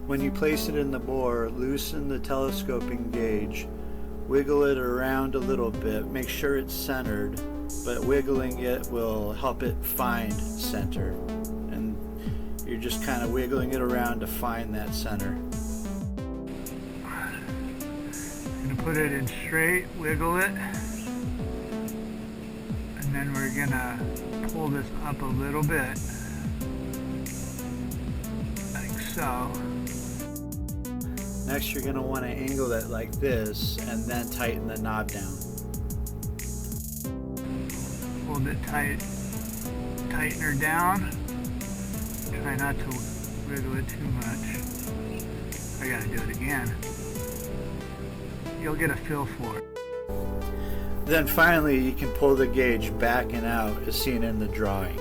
When you place it in the bore, loosen the telescoping gauge, wiggle it around a little bit, make sure it's centered, but wiggling it will help it find center. And you're just kind of wiggling it around to find that center. I'm going to put it in straight, wiggle it, and then we're going to pull this up a little bit, like so. Next, you're going to want to angle it like this and then tighten the knob down. Hold it tight, tighten her down. Try not to wiggle it too much. I gotta do it again. You'll get a feel for it. Then finally, you can pull the gauge back and out as seen in the drawing.